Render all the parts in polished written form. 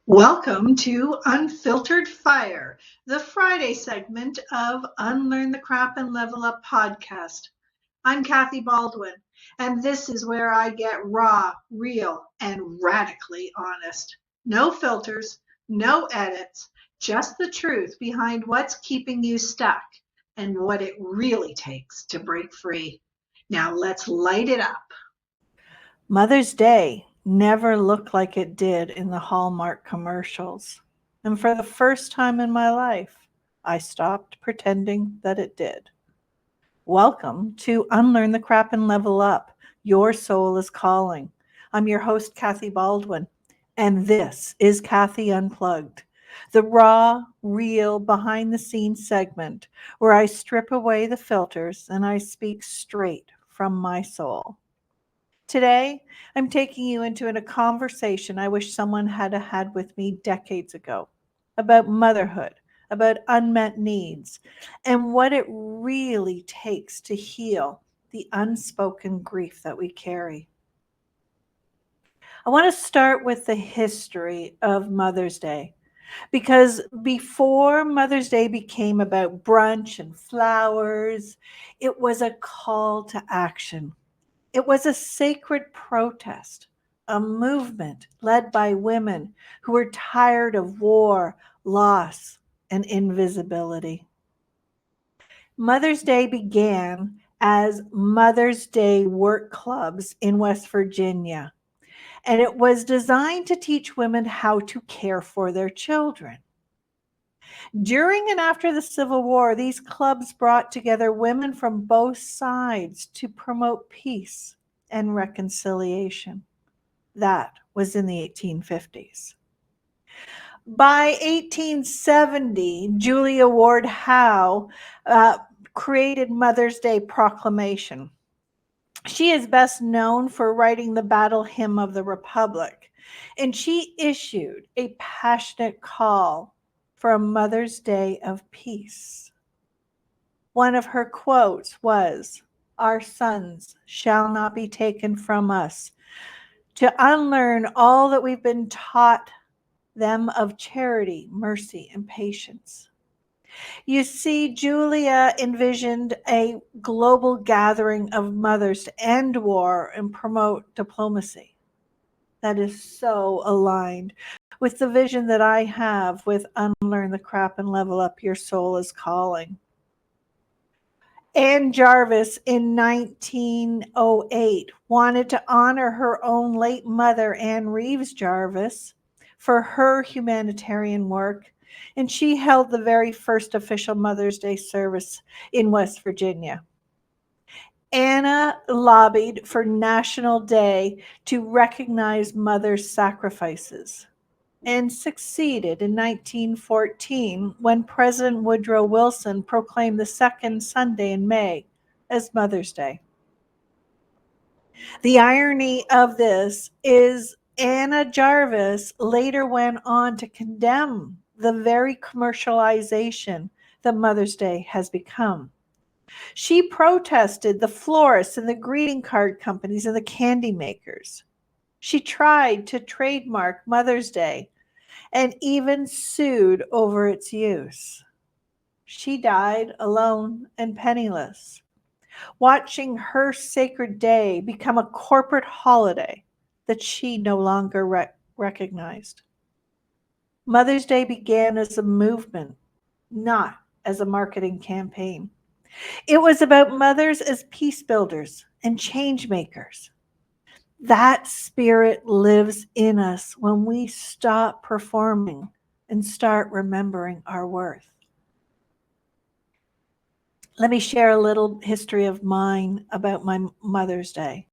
Welcome to Unfiltered Fire, the Friday segment of Unlearn the Crap and Level Up podcast. I'm Kathy Baldwin, and this is where I get raw, real, and radically honest. No filters, no edits, just the truth behind what's keeping you stuck and what it really takes to break free. Now let's light it up. Mother's Day never looked like it did in the Hallmark commercials. And for the first time in my life, I stopped pretending that it did. Welcome to Unlearn the Crap and Level Up. Your soul is calling. I'm your host, Kathy Baldwin, and this is Kathy Unplugged, the raw, real, behind the scenes segment where I strip away the filters and I speak straight from my soul. Today, I'm taking you into a conversation I wish someone had had with me decades ago about motherhood, about unmet needs, and what it really takes to heal the unspoken grief that we carry. I want to start with the history of Mother's Day because before Mother's Day became about brunch and flowers, it was a call to action. It was a sacred protest, a movement led by women who were tired of war, loss, and invisibility. Mother's Day began as Mother's Day work clubs in West Virginia, and it was designed to teach women how to care for their children. During and after the Civil War, these clubs brought together women from both sides to promote peace and reconciliation. That was in the 1850s. By 1870, Julia Ward Howe created Mother's Day Proclamation. She is best known for writing the Battle Hymn of the Republic, and she issued a passionate call for a Mother's Day of peace. One of her quotes was, "Our sons shall not be taken from us, to unlearn all that we've been taught them of charity, mercy, and patience." You see, Julia envisioned a global gathering of mothers to end war and promote diplomacy. That is so aligned with the vision that I have with Unlearn the Crap and Level Up Your Soul is Calling. Anne Jarvis in 1908 wanted to honor her own late mother, Anne Reeves Jarvis, for her humanitarian work, and she held the very first official Mother's Day service in West Virginia. Anna lobbied for National Day to recognize mothers' sacrifices and succeeded in 1914 when President Woodrow Wilson proclaimed the second Sunday in May as Mother's Day. The irony of this is Anna Jarvis later went on to condemn the very commercialization that Mother's Day has become. She protested the florists and the greeting card companies and the candy makers. She tried to trademark Mother's Day and even sued over its use. She died alone and penniless, watching her sacred day become a corporate holiday that she no longer recognized. Mother's Day began as a movement, not as a marketing campaign. It was about mothers as peace builders and change makers. That spirit lives in us when we stop performing and start remembering our worth. Let me share a little history of mine about my Mother's Day.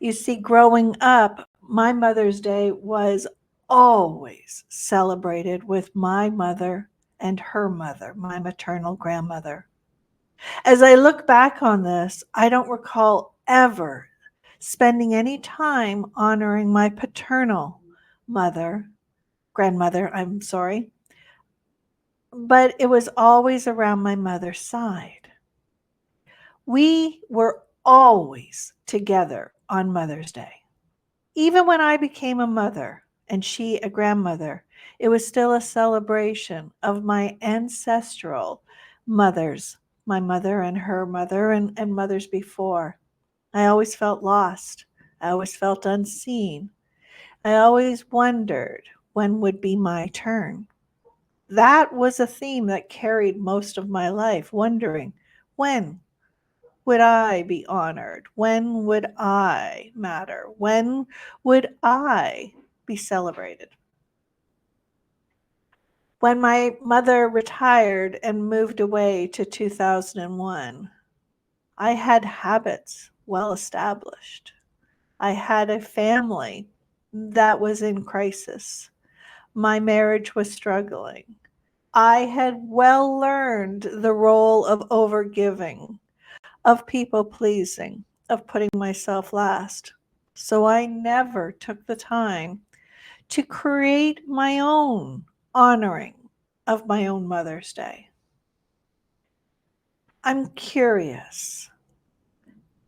You see, growing up, my Mother's Day was always celebrated with my mother and her mother, my maternal grandmother. As I look back on this, I don't recall ever spending any time honoring my paternal grandmother, but it was always around my mother's side. We were always together on Mother's Day. Even when I became a mother, and she a grandmother. It was still a celebration of my ancestral mothers, my mother and her mother and mothers before. I always felt lost. I always felt unseen. I always wondered when would be my turn. That was a theme that carried most of my life, wondering when would I be honored? When would I matter? When would I be celebrated? When my mother retired and moved away to 2001, I had habits well established. I had a family that was in crisis. My marriage was struggling. I had well learned the role of overgiving, of people pleasing, of putting myself last. So I never took the time to create my own honoring of my own Mother's Day. I'm curious,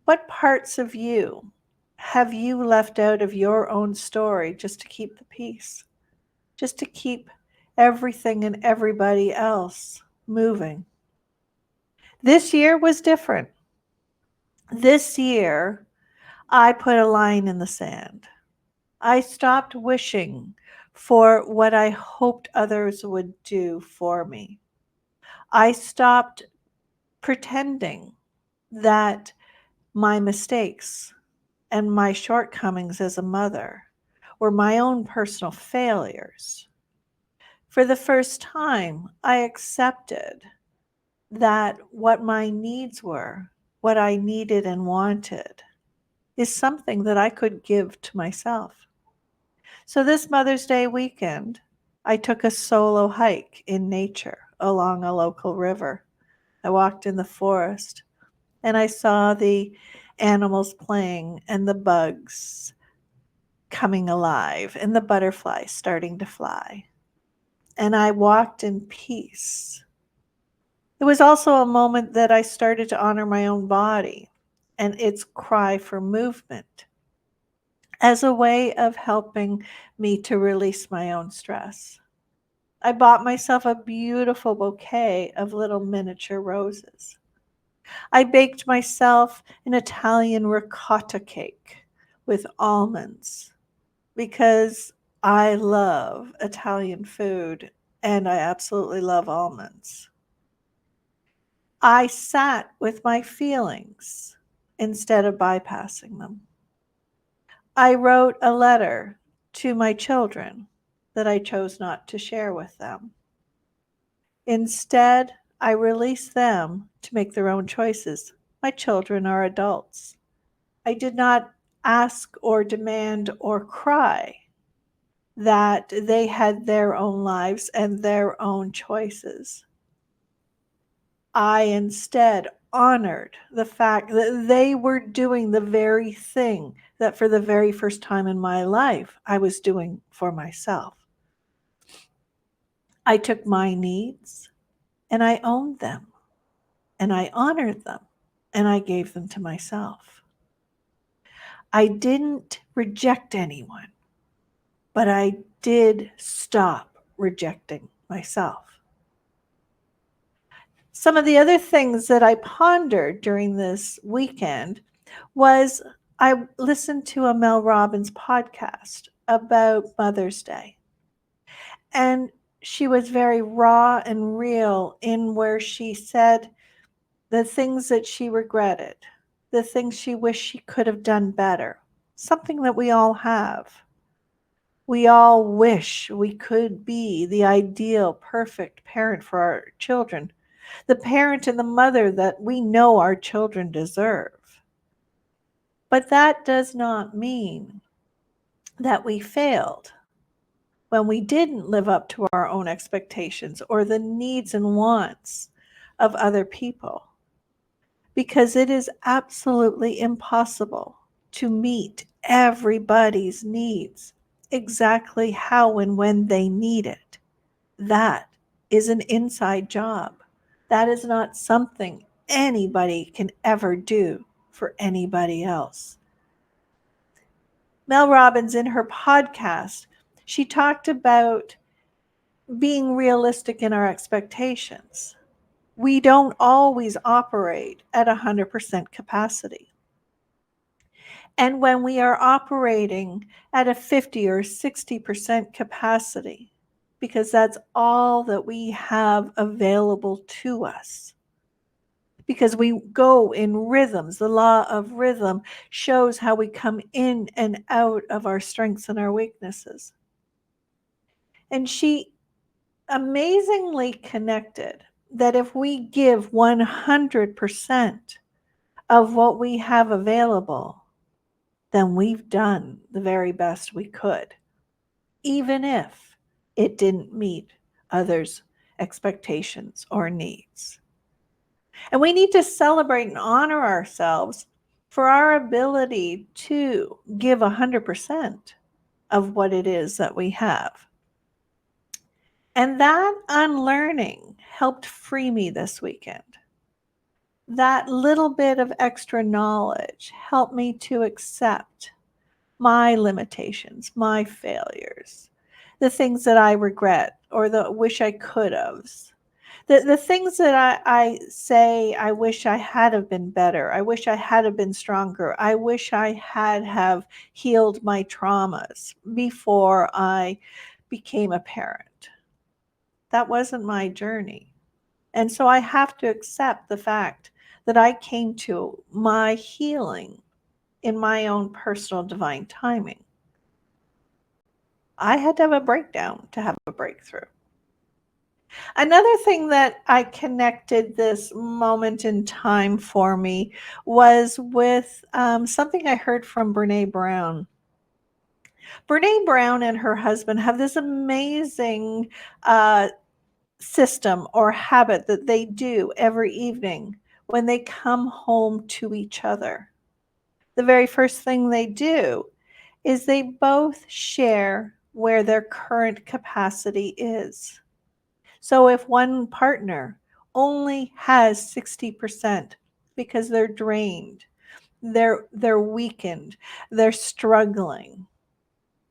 what parts of you have you left out of your own story just to keep the peace, just to keep everything and everybody else moving? This year was different. This year, I put a line in the sand. I stopped wishing for what I hoped others would do for me. I stopped pretending that my mistakes and my shortcomings as a mother were my own personal failures. For the first time, I accepted that what my needs were, what I needed and wanted, is something that I could give to myself. So this Mother's Day weekend, I took a solo hike in nature along a local river. I walked in the forest and I saw the animals playing and the bugs coming alive and the butterflies starting to fly. And I walked in peace. It was also a moment that I started to honor my own body and its cry for movement as a way of helping me to release my own stress. I bought myself a beautiful bouquet of little miniature roses. I baked myself an Italian ricotta cake with almonds because I love Italian food and I absolutely love almonds. I sat with my feelings instead of bypassing them. I wrote a letter to my children that I chose not to share with them. Instead, I released them to make their own choices. My children are adults. I did not ask or demand or cry that they had their own lives and their own choices. I instead honored the fact that they were doing the very thing that for the very first time in my life I was doing for myself. I took my needs and I owned them and I honored them and I gave them to myself. I didn't reject anyone, but I did stop rejecting myself. Some of the other things that I pondered during this weekend was I listened to a Mel Robbins podcast about Mother's Day. And she was very raw and real in where she said the things that she regretted, the things she wished she could have done better, something that we all have. We all wish we could be the ideal, perfect parent for our children, the parent and the mother that we know our children deserve. But that does not mean that we failed when we didn't live up to our own expectations or the needs and wants of other people. Because it is absolutely impossible to meet everybody's needs exactly how and when they need it. That is an inside job. That is not something anybody can ever do for anybody else. Mel Robbins, in her podcast, She talked about being realistic in our expectations. We don't always operate at 100% capacity. And when we are operating at a 50 or 60% capacity, because that's all that we have available to us, because we go in rhythms. The law of rhythm shows how we come in and out of our strengths and our weaknesses. And she amazingly connected that if we give 100% of what we have available, then we've done the very best we could, even if it didn't meet others' expectations or needs. And we need to celebrate and honor ourselves for our ability to give 100% of what it is that we have. And that unlearning helped free me this weekend. That little bit of extra knowledge helped me to accept my limitations, my failures, the things that I regret or the wish I could have. The things that I say, I wish I had have been better. I wish I had have been stronger. I wish I had have healed my traumas before I became a parent. That wasn't my journey. And so I have to accept the fact that I came to my healing in my own personal divine timing. I had to have a breakdown to have a breakthrough. Another thing that I connected this moment in time for me was with something I heard from Brene Brown. Brene Brown and her husband have this amazing system or habit that they do every evening when they come home to each other. The very first thing they do is they both share where their current capacity is. So if one partner only has 60% because they're drained, they're weakened, they're struggling,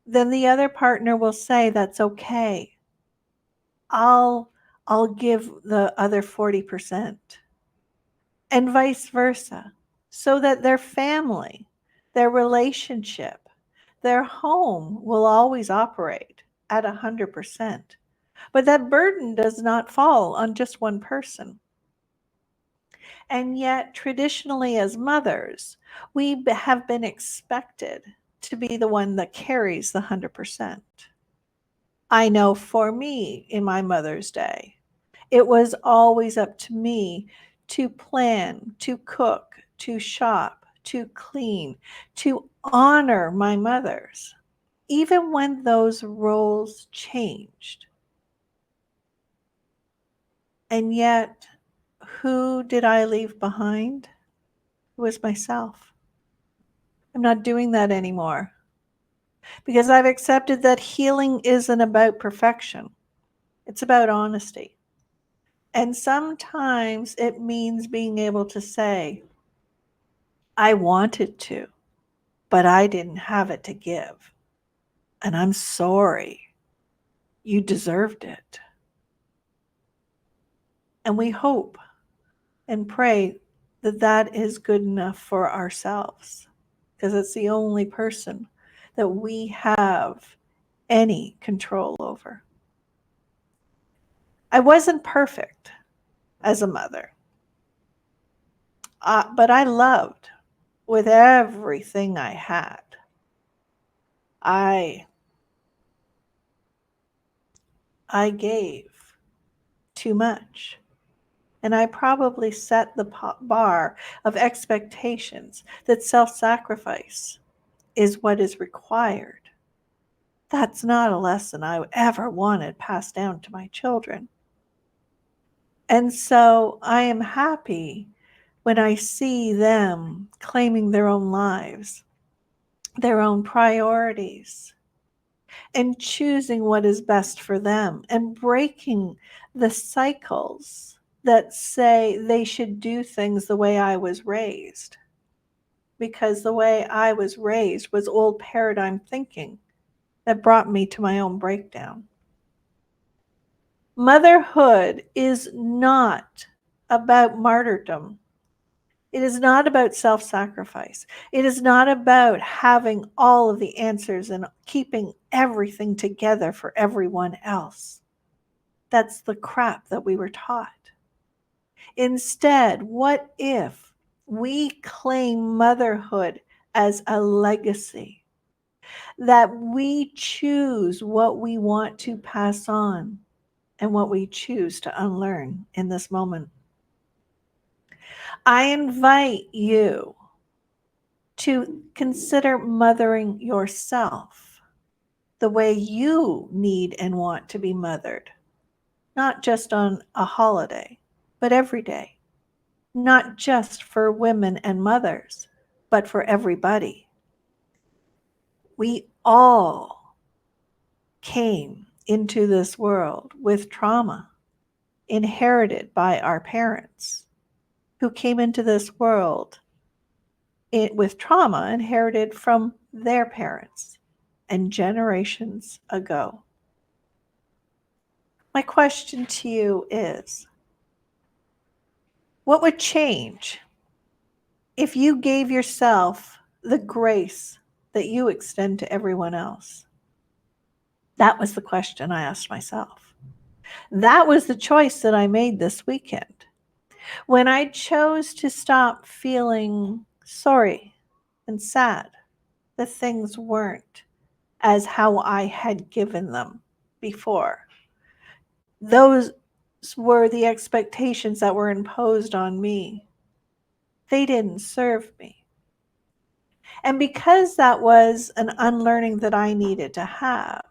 then the other partner will say, that's okay. I'll give the other 40%. And vice versa, so that their family, their relationship, their home will always operate at 100%. But that burden does not fall on just one person. And yet, traditionally, as mothers, we have been expected to be the one that carries the 100%. I know for me, in my Mother's Day, it was always up to me to plan, to cook, to shop, to clean, to honor my mothers, even when those roles changed. And yet, who did I leave behind? It was myself. I'm not doing that anymore because I've accepted that healing isn't about perfection. It's about honesty. And sometimes it means being able to say, I wanted to, but I didn't have it to give. And I'm sorry. You deserved it. And we hope and pray that that is good enough for ourselves, because it's the only person that we have any control over. I wasn't perfect as a mother, but I loved with everything I had. I gave too much. And I probably set the bar of expectations that self-sacrifice is what is required. That's not a lesson I ever wanted passed down to my children. And so I am happy when I see them claiming their own lives, their own priorities, and choosing what is best for them and breaking the cycles that say they should do things the way I was raised. Because the way I was raised was old paradigm thinking. that brought me to my own breakdown. Motherhood is not about martyrdom. It is not about self-sacrifice. It is not about having all of the answers and keeping everything together for everyone else. That's the crap that we were taught. Instead, what if we claim motherhood as a legacy? That we choose what we want to pass on and what we choose to unlearn in this moment. I invite you to consider mothering yourself the way you need and want to be mothered, not just on a holiday, but every day. Not just for women and mothers, but for everybody. We all came into this world with trauma inherited by our parents, who came into this world with trauma inherited from their parents and generations ago. My question to you is, what would change if you gave yourself the grace that you extend to everyone else? That was the question I asked myself. That was the choice that I made this weekend. When I chose to stop feeling sorry and sad that things weren't as how I had given them before. Those were the expectations that were imposed on me. They didn't serve me. And because that was an unlearning that I needed to have,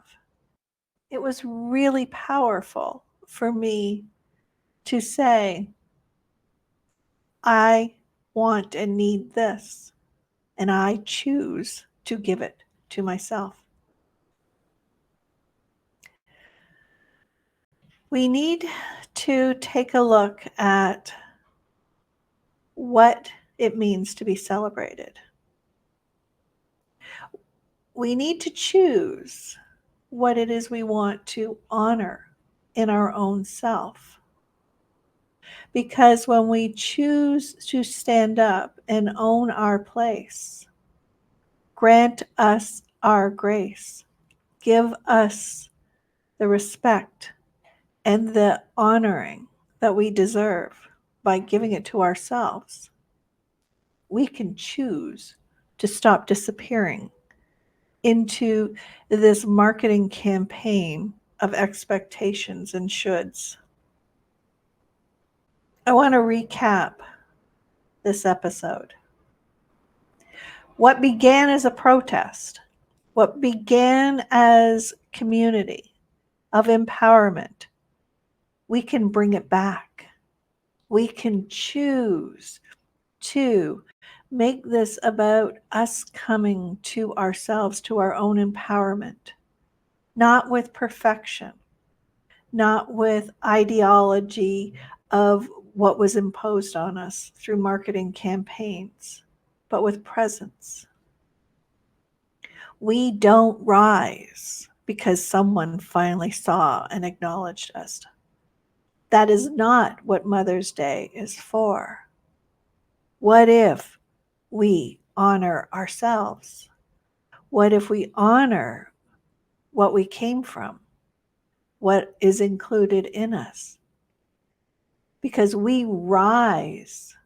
it was really powerful for me to say, I want and need this, and I choose to give it to myself. We need to take a look at what it means to be celebrated. We need to choose what it is we want to honor in our own self. Because when we choose to stand up and own our place, grant us our grace, give us the respect and the honoring that we deserve by giving it to ourselves, we can choose to stop disappearing into this marketing campaign of expectations and shoulds. I want to recap this episode. What began as a protest, what began as community of empowerment, we can bring it back. We can choose to make this about us coming to ourselves, to our own empowerment, not with perfection, not with ideology of what was imposed on us through marketing campaigns, but with presence. We don't rise because someone finally saw and acknowledged us. That is not what Mother's Day is for. What if we honor ourselves? What if we honor what we came from? What is included in us? Because we rise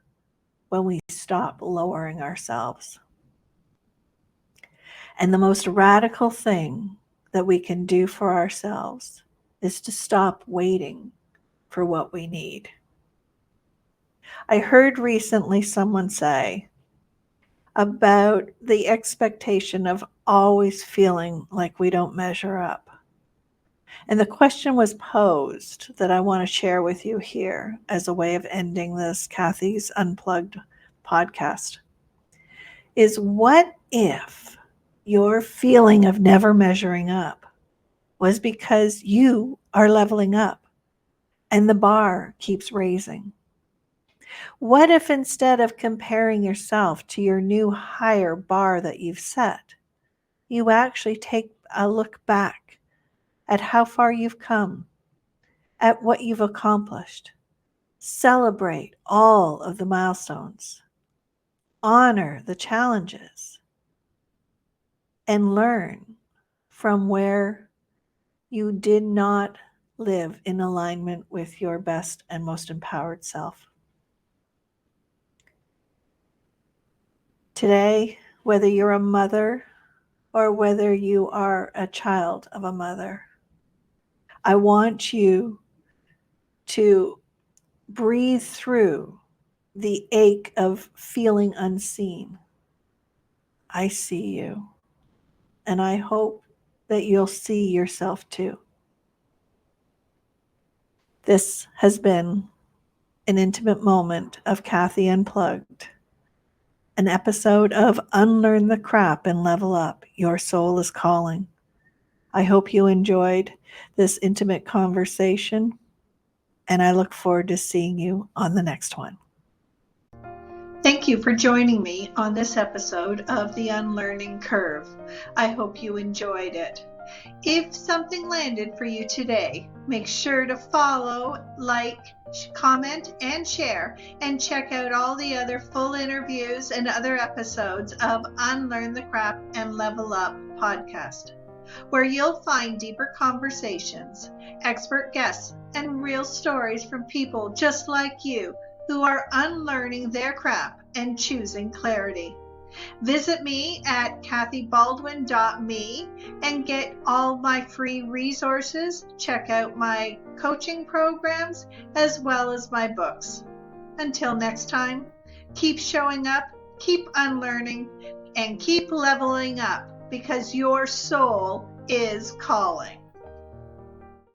when we stop lowering ourselves. And the most radical thing that we can do for ourselves is to stop waiting for what we need. I heard recently someone say about the expectation of always feeling like we don't measure up. And the question was posed that I want to share with you here as a way of ending this Kathy's Unplugged podcast is, what if your feeling of never measuring up was because you are leveling up and the bar keeps raising? What if instead of comparing yourself to your new higher bar that you've set, you actually take a look back at how far you've come, at what you've accomplished. Celebrate all of the milestones. Honor the challenges. And learn from where you did not live in alignment with your best and most empowered self. Today, whether you're a mother or whether you are a child of a mother, I want you to breathe through the ache of feeling unseen. I see you, and I hope that you'll see yourself too. This has been an intimate moment of Kathy Unplugged, an episode of Unlearn the Crap and Level Up. Your soul is calling. I hope you enjoyed this intimate conversation, and I look forward to seeing you on the next one. Thank you for joining me on this episode of The Unlearning Curve. I hope you enjoyed it. If something landed for you today, make sure to follow, like, comment, and share, and check out all the other full interviews and other episodes of Unlearn the Crap and Level Up podcast, where you'll find deeper conversations, expert guests, and real stories from people just like you who are unlearning their crap and choosing clarity. Visit me at kathybaldwin.me and get all my free resources. Check out my coaching programs as well as my books. Until next time, keep showing up, keep unlearning, and keep leveling up because your soul is calling.